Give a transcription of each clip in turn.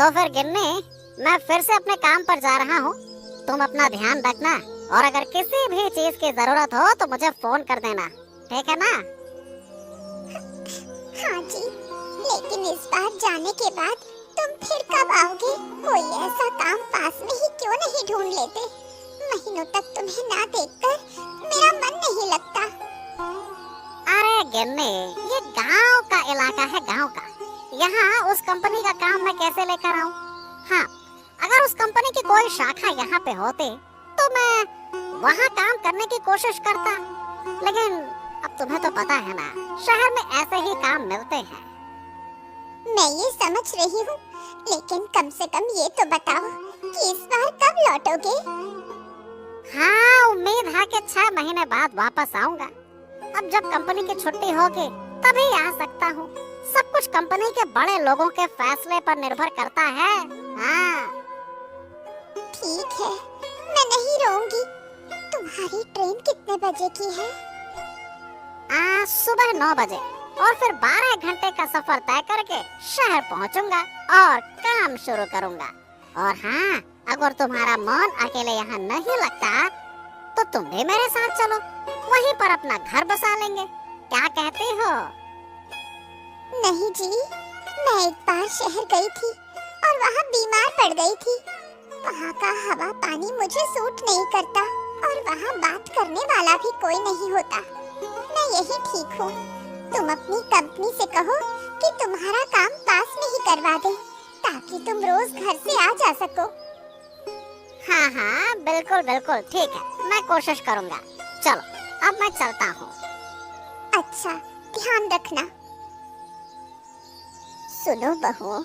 तो फिर गिन्नी, मैं फिर से अपने काम पर जा रहा हूँ। तुम अपना ध्यान रखना और अगर किसी भी चीज की जरूरत हो तो मुझे फोन कर देना, ठीक है ना? हाँ जी, लेकिन इस बार जाने के बाद तुम फिर कब आओगे? कोई ऐसा काम पास में ही क्यों नहीं ढूंढ लेते? महीनों तक तुम्हें ना देखकर मेरा मन नहीं लगता। अरे गिन्नी, ये गांव का इलाका है, गांव का। यहाँ उस कंपनी का काम मैं कैसे लेकर आऊँ? हाँ, अगर उस कंपनी की कोई शाखा यहाँ पे होती तो मैं वहाँ काम करने की कोशिश करता, लेकिन अब तुम्हें तो पता है ना, शहर में ऐसे ही काम मिलते हैं। मैं ये समझ रही हूँ, लेकिन कम से कम ये तो बताओ कि इस बार कब लौटोगे? हाँ, उम्मीद है कि 6 महीने बाद वापस आऊंगा। अब जब कंपनी की छुट्टी होगी तभी आ सकता हूँ। सब कुछ कंपनी के बड़े लोगों के फैसले पर निर्भर करता है। हाँ। ठीक है, मैं नहीं रहूंगी। तुम्हारी ट्रेन कितने बजे की है? सुबह 9 बजे, और फिर 12 घंटे का सफर तय करके शहर पहुंचूंगा और काम शुरू करूंगा। और हाँ, अगर तुम्हारा मन अकेले यहाँ नहीं लगता तो तुम भी मेरे साथ चलो, वहीं पर अपना घर बसा लेंगे। क्या कहती हो? नहीं जी, मैं एक बार शहर गई थी और वहाँ बीमार पड़ गई थी। वहाँ का हवा पानी मुझे सूट नहीं करता और वहाँ बात करने वाला भी कोई नहीं होता। मैं यही ठीक हूँ। तुम अपनी कंपनी से कहो कि तुम्हारा काम पास में ही करवा दे, ताकि तुम रोज घर से आ जा सको। हाँ हाँ, बिल्कुल बिल्कुल ठीक है, मैं कोशिश करूँगा। चलो, अब मैं चलता हूँ। अच्छा, ध्यान रखना। सुनो बहू,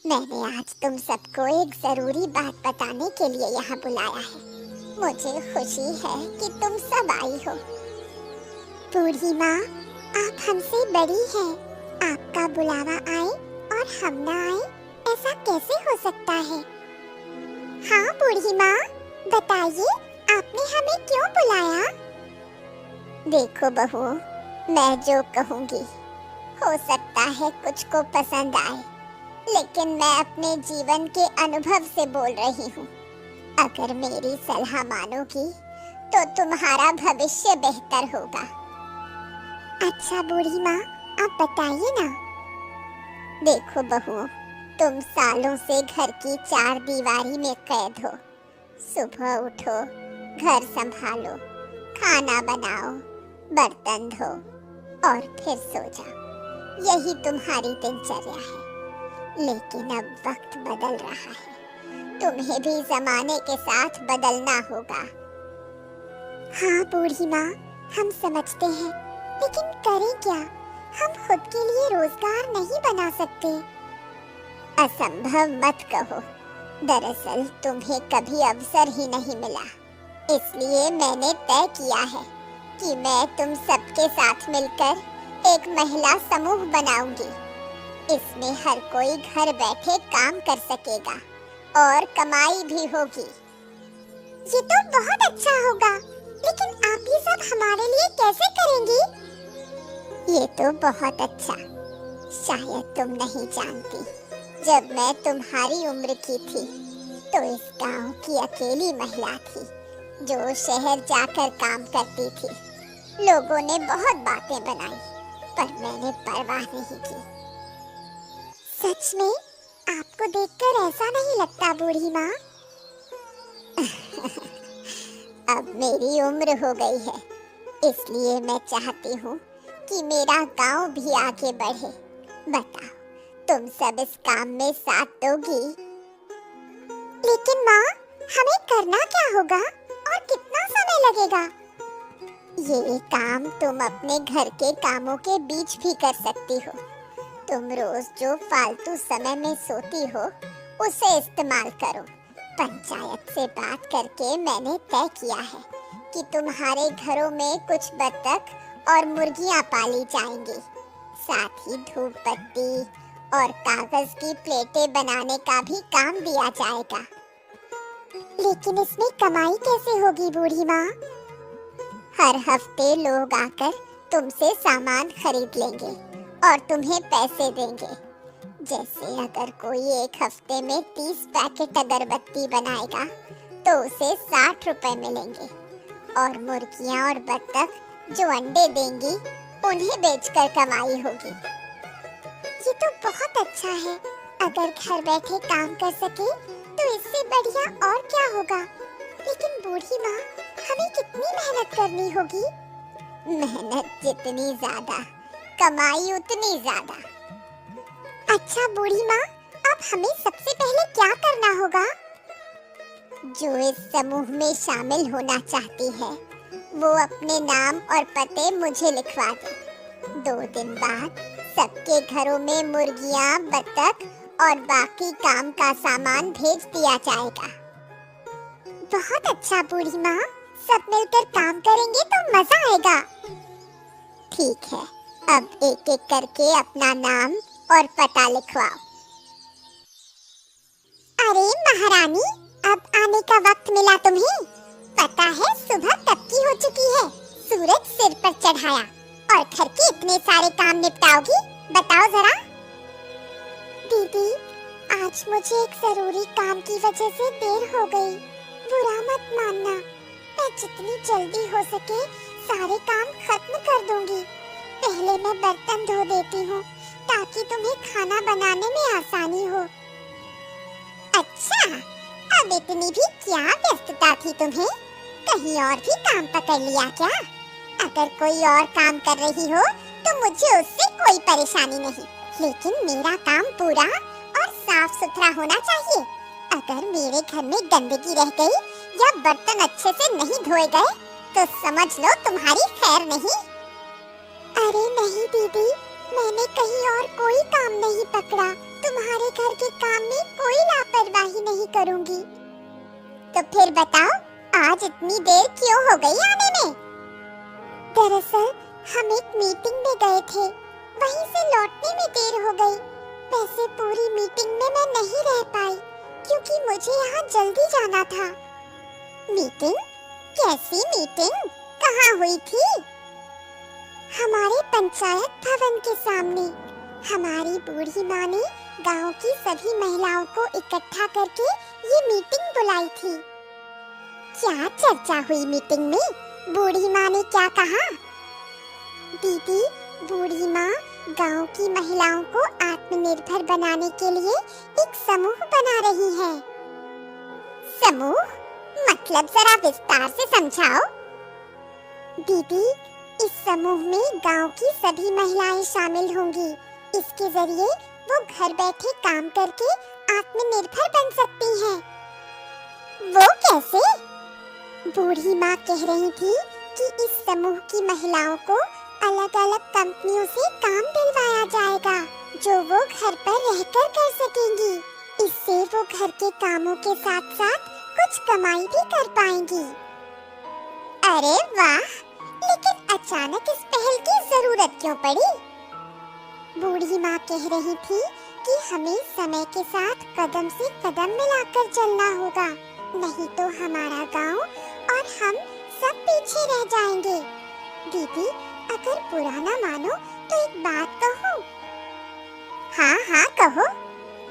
मैंने आज तुम सबको एक जरूरी बात बताने के लिए यहाँ बुलाया है। मुझे खुशी है कि तुम सब आई हो। बूढ़ी माँ, आप हमसे बड़ी हैं। आपका बुलावा आए और हम ना आए, ऐसा कैसे हो सकता है? हाँ बूढ़ी माँ, बताइए आपने हमें क्यों बुलाया? देखो बहू, मैं जो कहूँगी हो सकता है कुछ को पसंद आए, लेकिन मैं अपने जीवन के अनुभव से बोल रही हूँ। अगर मेरी सलाह मानोगी तो तुम्हारा भविष्य बेहतर होगा। अच्छा बूढ़ी माँ, आप बताइए ना। देखो बहू, तुम सालों से घर की 4 दीवारी में कैद हो। सुबह उठो, घर संभालो, खाना बनाओ, बर्तन धो और फिर सो जाओ। यही तुम्हारी दिनचर्या है। लेकिन अब वक्त बदल रहा है, तुम्हें भी जमाने के साथ बदलना होगा। हाँ बूढ़ी माँ, हम समझते हैं, लेकिन करें क्या? हम खुद के लिए रोजगार नहीं बना सकते। असंभव मत कहो। दरअसल तुम्हें कभी अवसर ही नहीं मिला, इसलिए मैंने तय किया है कि मैं तुम सबके साथ मिलकर एक महिला समूह बनाऊंगी। इसमें हर कोई घर बैठे काम कर सकेगा और कमाई भी होगी। ये तो बहुत अच्छा होगा, लेकिन आप ये सब हमारे लिए कैसे करेंगी? ये तो बहुत अच्छा। शायद तुम नहीं जानती, जब मैं तुम्हारी उम्र की थी तो इस गांव की अकेली महिला थी जो शहर जाकर काम करती थी। लोगों ने बहुत बातें बनाई, पर मैंने परवाह नहीं की। सच में आपको देखकर ऐसा नहीं लगता बूढ़ी माँ? अब मेरी उम्र हो गई है, इसलिए मैं चाहती हूँ कि मेरा गांव भी आगे बढ़े। बताओ, तुम सब इस काम में साथ दोगी? लेकिन माँ, हमें करना क्या होगा और कितना समय लगेगा? ये काम तुम अपने घर के कामों के बीच भी कर सकती हो। तुम रोज जो फालतू समय में सोती हो, उसे इस्तेमाल करो। पंचायत से बात करके मैंने तय किया है कि तुम्हारे घरों में कुछ बत्तख और मुर्गियां पाली जाएंगी। साथ ही धूप बत्ती और कागज की प्लेटें बनाने का भी काम दिया जाएगा। लेकिन इसमें कमाई कैसे होगी बूढ़ी माँ? हर हफ्ते लोग आकर तुमसे सामान खरीद लेंगे और तुम्हें पैसे देंगे। जैसे अगर कोई एक हफ्ते में 30 पैकेट अगरबत्ती बनाएगा तो उसे 60 रुपए मिलेंगे, और मुर्गियां और बत्तख जो अंडे देंगी उन्हें बेचकर कमाई होगी। ये तो बहुत अच्छा है। अगर घर बैठे काम कर सके तो इससे बढ़िया और क्या होगा। लेकिन बूढ़ी माँ, हमें कितनी मेहनत करनी होगी? मेहनत जितनी ज्यादा, कमाई उतनी ज्यादा। अच्छा बूढ़ी माँ, अब हमें सबसे पहले क्या करना होगा? जो इस समूह में शामिल होना चाहती है वो अपने नाम और पते मुझे लिखवा दे। 2 दिन बाद सबके घरों में मुर्गियां, बत्तख और बाकी काम का सामान भेज दिया जाएगा। बहुत अच्छा बूढ़ी माँ, सब मिलकर काम करेंगे तो मजा आएगा। ठीक है, अब एक एक करके अपना नाम और पता लिखवाओ। अरे महारानी, अब आने का वक्त मिला तुम्हें। पता है सुबह कब की हो चुकी है। सूरज सिर पर चढ़ाया और घर के इतने सारे काम निपटाओगी? बताओ जरा। दीदी, आज मुझे एक जरूरी काम की वजह से देर हो गई। बुरा मत मानना, मैं जितनी जल्दी हो सके सारे काम खत्म कर दूंगी। पहले मैं बर्तन धो देती हूँ ताकि तुम्हें खाना बनाने में आसानी हो। अच्छा, अब इतनी भी क्या व्यस्तता थी तुम्हें? कहीं और भी काम पकड़ लिया क्या? अगर कोई और काम कर रही हो तो मुझे उससे कोई परेशानी नहीं, लेकिन मेरा काम पूरा और साफ सुथरा होना चाहिए। अगर मेरे घर में गंदगी रह गई या बर्तन अच्छे से नहीं धोए गए तो समझ लो तुम्हारी खैर नहीं। अरे नहीं दीदी, मैंने कहीं और कोई काम नहीं पकड़ा। तुम्हारे घर के काम में कोई लापरवाही नहीं करूंगी। तो फिर बताओ, आज इतनी देर क्यों हो गई आने में? दरअसल हम एक मीटिंग में गए थे, वहीं से लौटने में देर हो गई। वैसे पूरी मीटिंग में मैं नहीं रह पाई क्योंकि मुझे यहाँ जल्दी जाना था। मीटिंग? कैसी मीटिंग? कहाँ हुई थी? हमारे पंचायत भवन के सामने। हमारी बूढ़ी माँ ने गांव की सभी महिलाओं को इकट्ठा करके ये मीटिंग बुलाई थी। क्या चर्चा हुई मीटिंग में? बूढ़ी माँ ने क्या कहा? दीदी, बूढ़ी माँ गांव की महिलाओं को आत्मनिर्भर बनाने के लिए एक समूह बना रही है। समूह? मतलब जरा विस्तार से समझाओ। दीदी, इस समूह में गांव की सभी महिलाएं शामिल होंगी। इसके जरिए वो घर बैठे काम करके आत्मनिर्भर बन सकती हैं। वो कैसे? बूढ़ी माँ कह रही थी कि इस समूह की महिलाओं को अलग-अलग कंपनियों से काम दिलवाया जाएगा जो वो घर पर रहकर कर सकेंगी। इससे वो घर के कामों के साथ-साथ कुछ कमाई भी कर पाएंगी। अरे वाह! लेकिन अचानक इस पहल की जरूरत क्यों पड़ी? बूढ़ी माँ कह रही थी कि हमें समय के साथ कदम से कदम मिलाकर चलना होगा, नहीं तो हमारा गांव और हम सब पीछे रह जाएंगे। दीदी, अगर बुरा ना मानो तो एक बात कहूँ? हाँ हाँ कहो,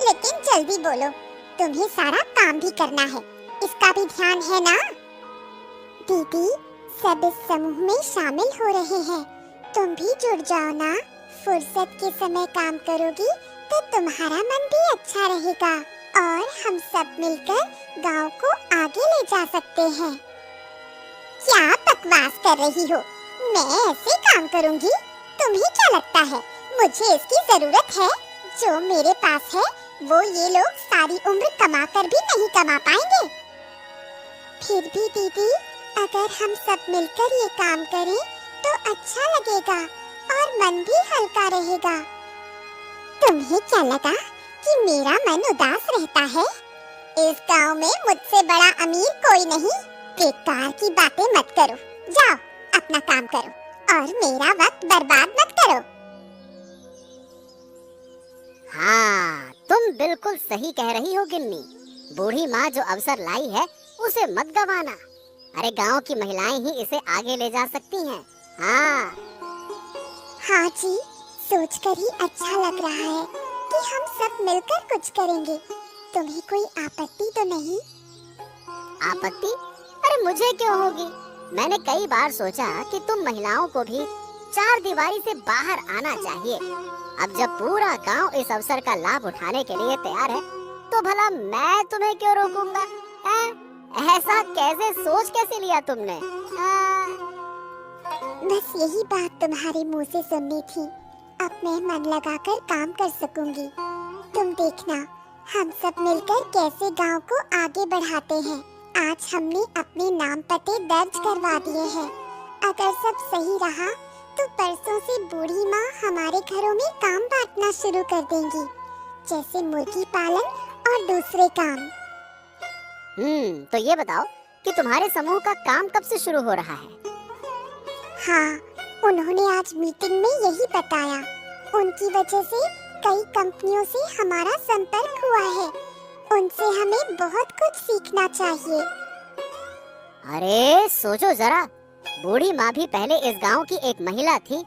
लेकिन जल्दी बोलो, तुम्हें सारा काम भी करना है, इसका भी ध्यान है ना? दीदी, सब इस समूह में शामिल हो रहे हैं, तुम भी जुड़ जाओ ना। फुर्सत के समय काम करोगी तो तुम्हारा मन भी अच्छा रहेगा और हम सब मिलकर गांव को आगे ले जा सकते हैं। क्या बकवास कर रही हो? मैं ऐसे काम करूंगी? तुम्हें क्या लगता है मुझे इसकी जरूरत है? जो मेरे पास है वो ये लोग सारी उम्र कमा कर भी नहीं कमा पाएंगे। फिर भी दीदी, अगर हम सब मिलकर ये काम करें तो अच्छा लगेगा और मन भी हल्का रहेगा। तुम्हें क्या लगा कि मेरा मन उदास रहता है? इस गांव में मुझसे बड़ा अमीर कोई नहीं। बेकार की बातें मत करो, जाओ अपना काम करो और मेरा वक्त बर्बाद मत करो। हाँ, तुम बिल्कुल सही कह रही हो गिन्नी। बूढ़ी माँ जो अवसर लाई है उसे मत गवाना। अरे गांव की महिलाएं ही इसे आगे ले जा सकती हैं। हाँ जी, सोचकर ही अच्छा लग रहा है कि कि हम सब मिलकर कुछ करेंगे। तुम्हें कोई आपत्ति तो नहीं? आपत्ति? अरे मुझे क्यों होगी? मैंने कई बार सोचा कि तुम महिलाओं को भी चार दीवारी से बाहर आना चाहिए। अब जब पूरा गांव इस अवसर का लाभ उठाने के लिए तैयार है, तो भला मैं तुम्हें क्यों रोकूंगा? ऐसा कैसे सोच कैसे लिया तुमने? बस यही बात तुम्हारे मुंह से सुननी थी। अब मैं मन लगाकर काम कर सकूंगी। तुम देखना, हम सब मिलकर कैसे गांव को आगे बढ़ाते हैं। आज हमने अपने नाम पते दर्ज करवा दिए हैं। अगर सब सही रहा तो परसों से बूढ़ी माँ हमारे घरों में काम बांटना शुरू कर देंगी, जैसे मुर्गी पालन और दूसरे काम। तो ये बताओ कि तुम्हारे समूह का काम कब से शुरू हो रहा है? हाँ, उन्होंने आज मीटिंग में यही बताया। उनकी वजह से कई कंपनियों से हमारा संपर्क हुआ है। उनसे हमें बहुत कुछ सीखना चाहिए। अरे सोचो जरा, बूढ़ी माँ भी पहले इस गांव की एक महिला थी,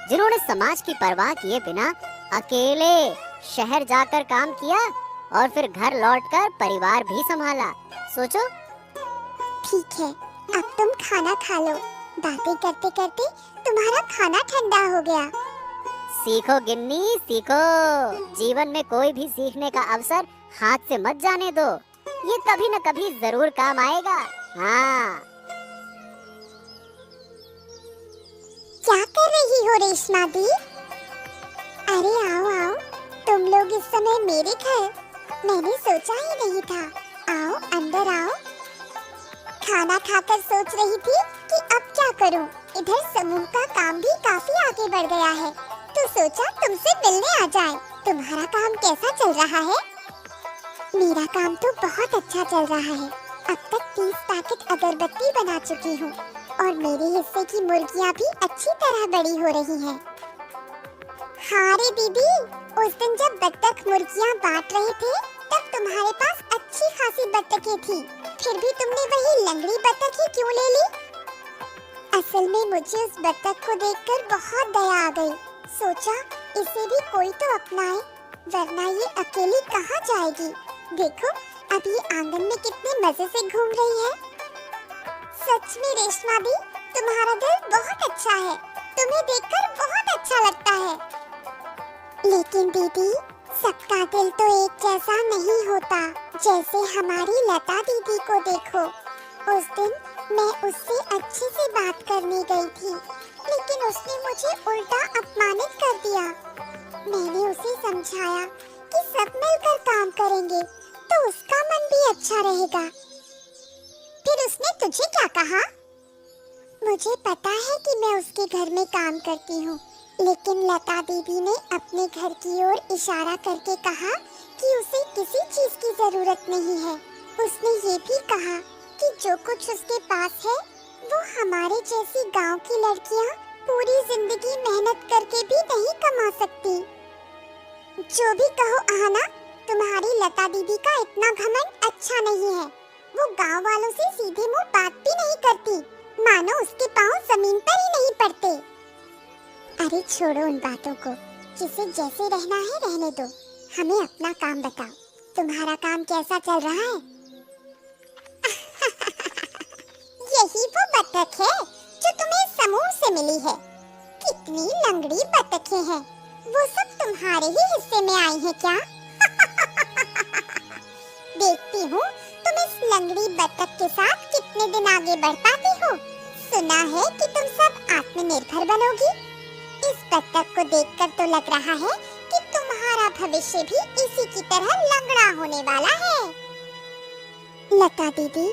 जिन्होंने समाज की परवाह किए बिना अकेले शहर जाकर काम किया और फिर घर लौटकर परिवार भी संभाला। सोचो। ठीक है, अब तुम खाना खा लो। बातें करते करते तुम्हारा खाना ठंडा हो गया। सीखो गिन्नी, सीखो। जीवन में कोई भी सीखने का अवसर हाथ से मत जाने दो। ये कभी न कभी जरूर काम आएगा। हाँ। क्या कर रही हो रेशमा दी? अरे आओ आओ, तुम लोग इस समय मेरे घर। मैंने सोचा ही नहीं था। आओ अंदर आओ। खाना खाकर सोच रही थी कि अब क्या करूं। इधर समूह का काम भी काफी आगे बढ़ गया है, तो सोचा तुमसे मिलने आ जाए। तुम्हारा काम कैसा चल रहा है? मेरा काम तो बहुत अच्छा चल रहा है। अब तक 30 पैकेट अगरबत्ती बना चुकी हूँ और मेरे हिस्से की मुर्गियाँ भी अच्छी तरह बड़ी हो रही हैं। हाँ रे दीदी, उस दिन जब बत्तख मुर्गियाँ बांट रहे थे, तब तुम्हारे पास अच्छी खासी बत्तखें थी। फिर भी तुमने वही लंगड़ी बत्तख ही क्यों ले ली? असल में मुझे उस बत्तख को देखकर बहुत दया आ गई। सोचा इसे भी कोई तो अपनाए, वरना ये अकेली कहाँ जाएगी। देखो अब ये आंगन में कितने मजे से घूम रही है। सच में रेशमा दी, तुम्हारा दिल बहुत अच्छा है। तुम्हें देखकर बहुत अच्छा लगता है। लेकिन दीदी, सबका दिल तो एक जैसा नहीं होता। जैसे हमारी लता दीदी को देखो। उस दिन मैं उससे अच्छे से बात करने गई थी, लेकिन उसने मुझे उल्टा अपमानित कर दिया। मैंने उसे समझाया कि सब मिलकर काम करेंगे तो उसका मन भी अच्छा रहेगा। फिर उसने तुझे क्या कहा? मुझे पता है कि मैं उसके घर में काम करती हूँ, लेकिन लता दीदी ने अपने घर की ओर इशारा करके कहा कि उसे किसी चीज की जरूरत नहीं है। उसने ये भी कहा कि जो कुछ उसके पास है वो हमारे जैसी गांव की लड़कियां पूरी जिंदगी मेहनत करके भी नहीं कमा सकती। जो भी कहो आना, तुम्हारी लता दीदी का इतना घमंड अच्छा नहीं है। वो गांव वालों से सीधे मुंह बात भी नहीं करती, मानो उसके पांव जमीन पर ही नहीं पड़ते। अरे छोड़ो उन बातों को, जिसे जैसे रहना है रहने दो। हमें अपना काम बताओ, तुम्हारा काम कैसा चल रहा है? यही वो बत्तख है जो तुम्हें समूह से मिली है। कितनी लंगड़ी बत्तखें हैं। वो सब तुम्हारे ही हिस्से में आई हैं क्या? देखती हूँ तुम इस लंगड़ी बत्तख के साथ कितने दिन आगे बढ़ पाती हो। सुना है कि तुम सब आत्मनिर्भर बनोगी। इस बत्तख को देखकर तो लग रहा है कि तुम्हारा भविष्य भी इसी की तरह लंगड़ा होने वाला है। लता दीदी,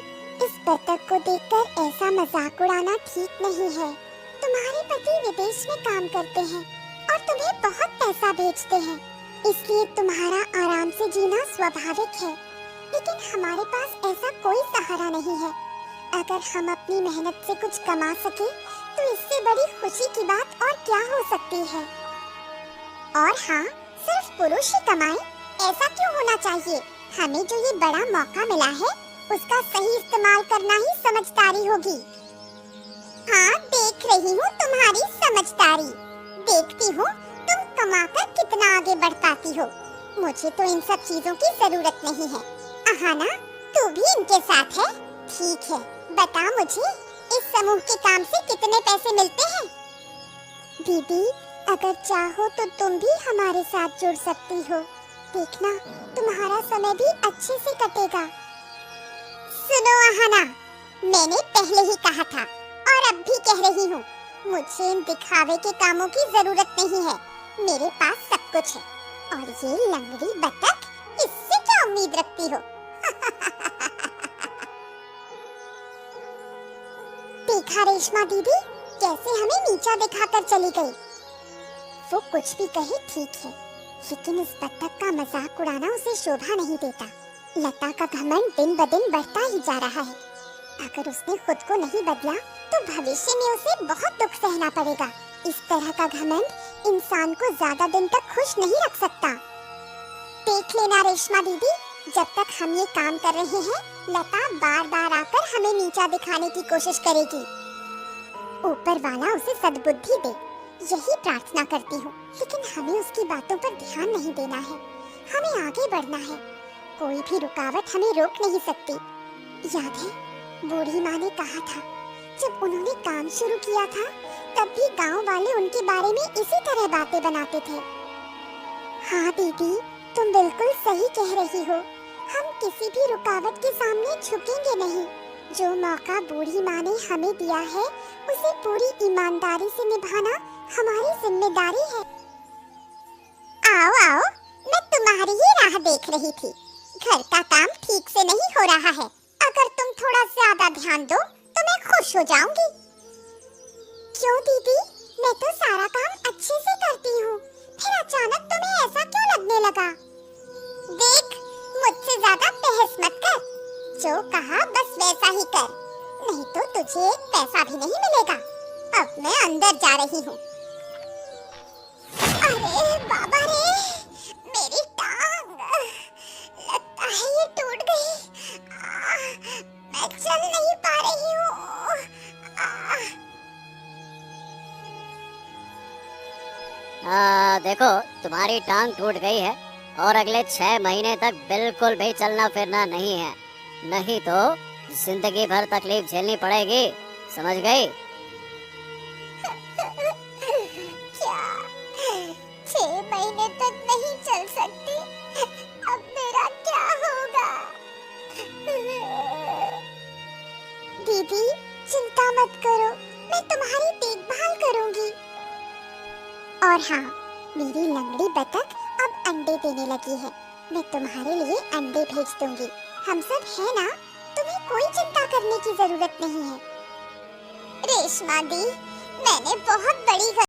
इस बत्तख को देखकर ऐसा मजाक उड़ाना ठीक नहीं है। तुम्हारे पति विदेश में काम करते हैं और तुम्हें बहुत पैसा भेजते हैं, इसलिए तुम्हारा आराम से जीना स्वाभाविक है। लेकिन हमारे पास ऐसा कोई सहारा नहीं है। अगर हम अपनी मेहनत से कुछ कमा सके तो इससे बड़ी खुशी की बात और क्या हो सकती है। और हाँ, सिर्फ पुरुष ही कमाए ऐसा क्यों होना चाहिए? हमें जो ये बड़ा मौका मिला है उसका सही इस्तेमाल करना ही समझदारी होगी। हाँ, देख रही हूँ तुम्हारी समझदारी। देखती हूँ तुम कमाकर कितना आगे बढ़ पाती हो। मुझे तो इन सब चीजों की जरूरत नहीं है। अहाना, तू भी इनके साथ है? ठीक है, बता मुझे इस समूह के काम से कितने पैसे मिलते हैं? दीदी, अगर चाहो तो तुम भी हमारे साथ जुड़ सकती हो। देखना, तुम्हारा समय भी अच्छे से कटेगा। सुनो अहाना, मैंने पहले ही कहा था और अब भी कह रही हूँ, मुझे इन दिखावे के कामों की जरूरत नहीं है। मेरे पास सब कुछ है और ये लंगड़ी बतख, इससे क्या उम्मीद रखती हो? देखा रेशमा दीदी, कैसे हमें नीचा दिखाकर चली गई। वो कुछ भी कहे ठीक है, लेकिन इस बतख का मजाक उड़ाना उसे शोभा नहीं देता। लता का घमंड दिन ब दिन बढ़ता ही जा रहा है। अगर उसने खुद को नहीं बदला तो भविष्य में उसे बहुत दुख सहना पड़ेगा। इस तरह का घमंड इंसान को ज्यादा दिन तक खुश नहीं रख सकता। देख लेना रेशमा दीदी, जब तक हम ये काम कर रहे हैं, लता बार बार आकर हमें नीचा दिखाने की कोशिश करेगी। ऊपर वाला उसे सद्बुद्धि दे, यही प्रार्थना करती हूँ। लेकिन हमें उसकी बातों पर ध्यान नहीं देना है, हमें आगे बढ़ना है। कोई भी रुकावट हमें रोक नहीं सकती। याद है, बूढ़ी माँ ने कहा था, जब उन्होंने काम शुरू किया था तब भी गांव वाले उनके बारे में इसी तरह बातें बनाते थे। हाँ दीदी, तुम बिल्कुल सही कह रही हो। हम किसी भी रुकावट के सामने झुकेंगे नहीं। जो मौका बूढ़ी माँ ने हमें दिया है, उसे पूरी ईमानदारी से निभाना हमारी जिम्मेदारी है। आओ आओ, मैं तुम्हारी ही राह देख रही थी। घर का काम ठीक से नहीं हो रहा है। अगर तुम थोड़ा ज्यादा ध्यान दो तो मैं खुश हो जाऊंगी। क्यों दीदी, मैं तो सारा काम अच्छे से करती हूँ, फिर अचानक तुम्हें ऐसा क्यों लगने लगा? देख, मुझसे ज्यादा बहस मत कर। जो कहा बस वैसा ही कर, नहीं तो तुझे एक पैसा भी नहीं मिलेगा। अब मैं अंदर जा रही हूँ। अरे बाबा रे, मेरी टांग, लगता है ये टूट गई। मैं चल नहीं पा रही हूँ। देखो, तुम्हारी टांग टूट गई है और अगले 6 महीने तक बिल्कुल भी चलना फिरना नहीं है, नहीं तो जिंदगी भर तकलीफ झेलनी पड़ेगी, समझ गई? क्या 6 महीने तक नहीं चल सकती? अब मेरा क्या होगा? दीदी, चिंता मत करो, मैं तुम्हारी देखभाल करूंगी। और हाँ, मेरी लंगड़ी बतख अब अंडे देने लगी है। मैं तुम्हारे लिए अंडे भेज दूंगी। हम सब है ना, तुम्हें कोई चिंता करने की जरूरत नहीं है। रेशमा दी, मैंने बहुत बड़ी